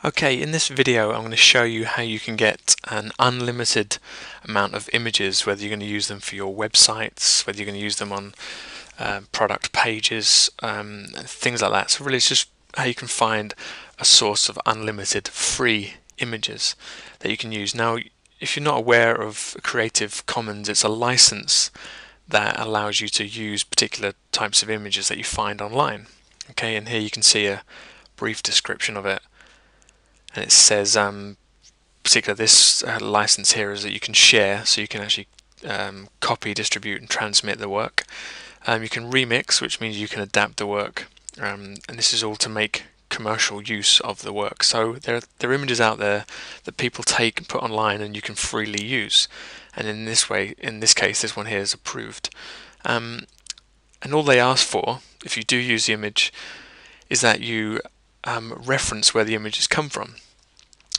Okay, in this video I'm going to show you how you can get an unlimited amount of images, whether you're going to use them for your websites, whether you're going to use them on product pages, things like that. So really it's just how you can find a source of unlimited free images that you can use. Now, if you're not aware of Creative Commons, it's a license that allows you to use particular types of images that you find online. Okay, and here you can see a brief description of it. And it says, particularly this license here is that you can share, so you can actually copy, distribute, and transmit the work. You can remix, which means you can adapt the work, and this is all to make commercial use of the work. So there are images out there that people take and put online, and you can freely use. And in this way, in this case, this one here is approved. And all they ask for, if you do use the image, is that you reference where the image has come from.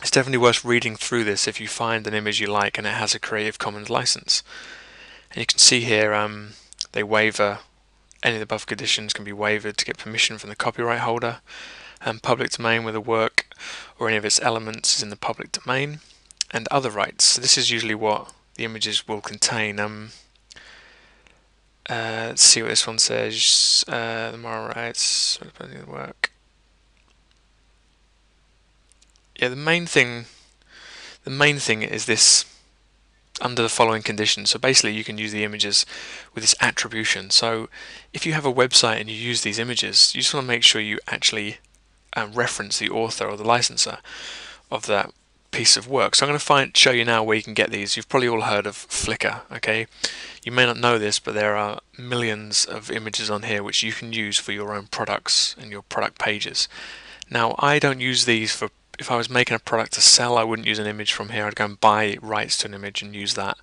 It's definitely worth reading through this if you find an image you like and it has a Creative Commons license. And you can see here they waiver any of the above conditions can be waived to get permission from the copyright holder. Public domain where the work or any of its elements is in the public domain, and other rights. So this is usually what the images will contain. Let's see what this one says. The moral rights, the work. Yeah, the main thing is this under the following conditions. So basically you can use the images with this attribution. So if you have a website and you use these images, you just want to make sure you actually reference the author or the licenser of that piece of work. So I'm going to show you now where you can get these. You've probably all heard of Flickr, okay? You may not know this, but there are millions of images on here which you can use for your own products and your product pages. Now, I don't use these for, if I was making a product to sell, I wouldn't use an image from here. I'd go and buy rights to an image and use that.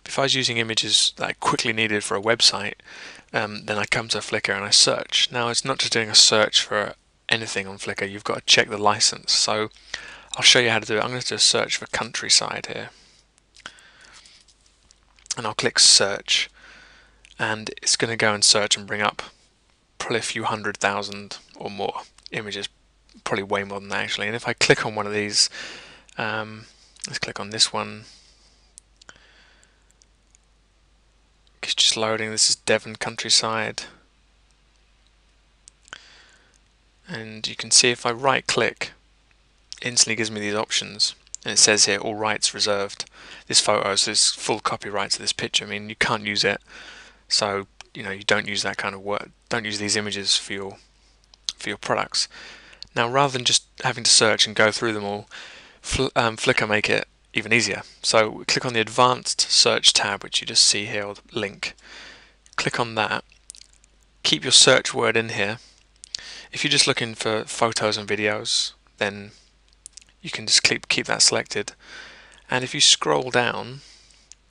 But if I was using images that I quickly needed for a website, then I come to Flickr and I search. Now, it's not just doing a search for anything on Flickr. You've got to check the license. So I'll show you how to do it. I'm going to do a search for countryside here. And I'll click search. And it's going to go and search and bring up probably a few 100,000 or more images. Probably way more than that actually. And if I click on one of these, let's click on this one. It's just loading. This is Devon countryside, and you can see if I right click, instantly gives me these options, and it says here all rights reserved. This photo, so there's full copyright to this picture. I mean, you can't use it, so you don't use that kind of work. Don't use these images for your products. Now, rather than just having to search and go through them all, Flickr make it even easier. So click on the Advanced Search tab, which you just see here, or the link. Click on that. Keep your search word in here. If you're just looking for photos and videos, then you can just keep that selected. And if you scroll down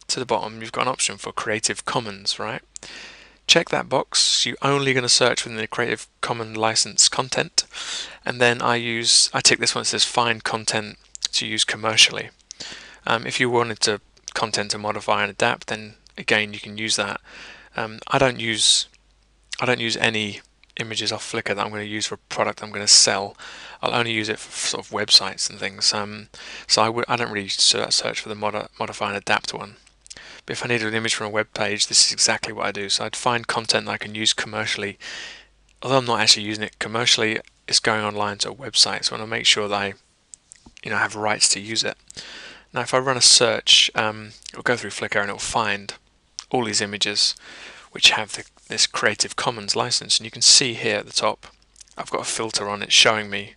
to the bottom, you've got an option for Creative Commons, right? Check that box. You're only going to search within the Creative Commons license content, and then I tick this one that says find content to use commercially. If you wanted to content to modify and adapt, then again you can use that. I don't use any images off Flickr that I'm going to use for a product I'm going to sell. I'll only use it for sort of websites and things. So I don't really search for the modify and adapt one. But if I needed an image from a web page, this is exactly what I do. So I'd find content that I can use commercially. Although I'm not actually using it commercially, it's going online to a website, so I want to make sure that I have rights to use it. Now if I run a search, it'll go through Flickr and it'll find all these images which have this Creative Commons license, and you can see here at the top I've got a filter on it showing me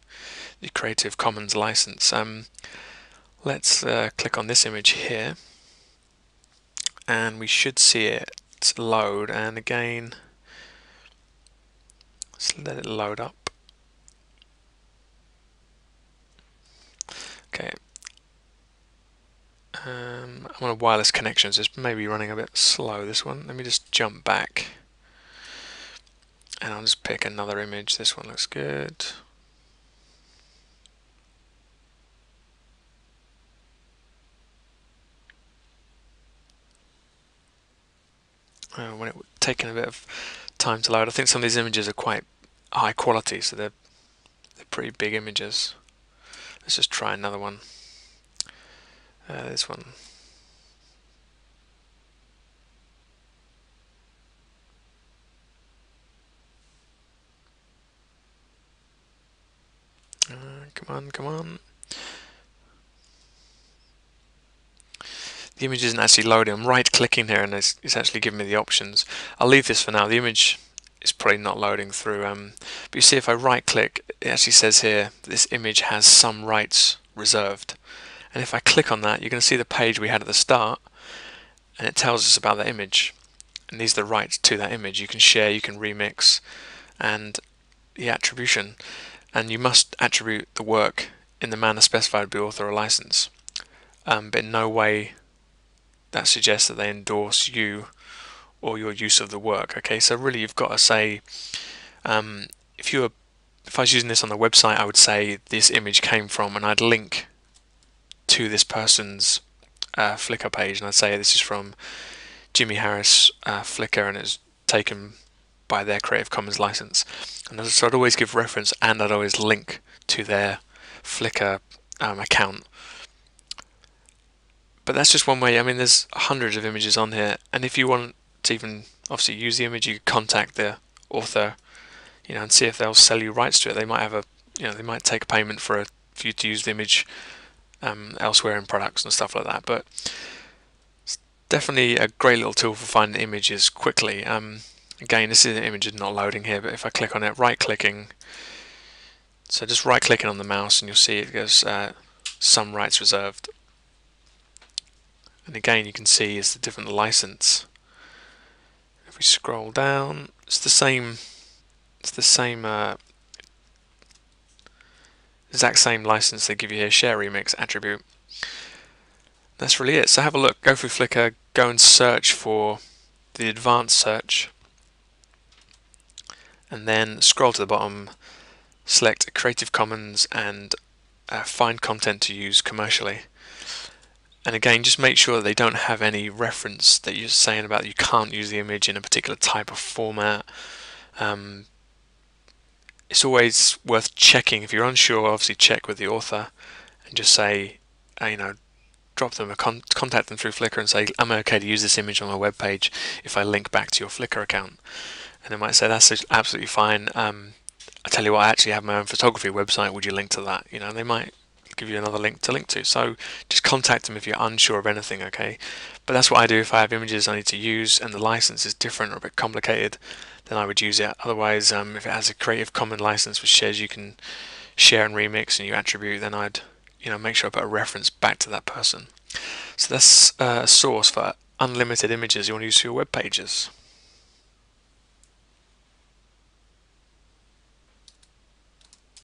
the Creative Commons license. Let's click on this image here, and we should see it load, and again let's let it load up. Okay, I'm on a wireless connection, so it's maybe running a bit slow, this one. Let me just jump back and I'll just pick another image. This one looks good. When it taken a bit of time to load, I think some of these images are quite high quality, so they're pretty big images. Let's just try another one. This one. Come on, come on. The image isn't actually loading. I'm right clicking here and it's actually giving me the options. I'll leave this for now. The image is probably not loading through. But you see, if I right click, it actually says here this image has some rights reserved. And if I click on that, you're going to see the page we had at the start, and it tells us about that image. And these are the rights to that image. You can share, you can remix, and the attribution. And you must attribute the work in the manner specified by author or license. But in no way that suggests that they endorse you or your use of the work. Okay, so really you've got to say, if I was using this on the website, I would say this image came from, and I'd link to this person's Flickr page, and I'd say this is from Jimmy Harris Flickr, and it's taken by their Creative Commons license. And so I'd always give reference, and I'd always link to their Flickr account. But that's just one way. I mean, there's hundreds of images on here, and if you want to even obviously use the image, you could contact the author, and see if they'll sell you rights to it. They might have they might take a payment for you to use the image elsewhere in products and stuff like that. But it's definitely a great little tool for finding images quickly. Again, this is an image is not loading here, but if I click on it, right-clicking, so just right-clicking on the mouse, and you'll see it goes some rights reserved. And again, you can see it's the different license. If we scroll down, it's the same. It's the same exact same license they give you here, share remix attribute. That's really it. So have a look, go through Flickr, go and search for the advanced search, and then scroll to the bottom, select Creative Commons, and find content to use commercially. And again, just make sure they don't have any reference that you're saying about you can't use the image in a particular type of format. It's always worth checking. If you're unsure, obviously check with the author and just say, drop them contact them through Flickr and say, I'm okay to use this image on my web page if I link back to your Flickr account. And they might say, that's absolutely fine. I tell you what, I actually have my own photography website. Would you link to that? They might give you another link to link to. So just contact them if you're unsure of anything, okay? But that's what I do if I have images I need to use and the license is different or a bit complicated, then I would use it. Otherwise, if it has a Creative Commons license which says you can share and remix and you attribute, then I'd make sure I put a reference back to that person. So that's a source for unlimited images you want to use for your web pages.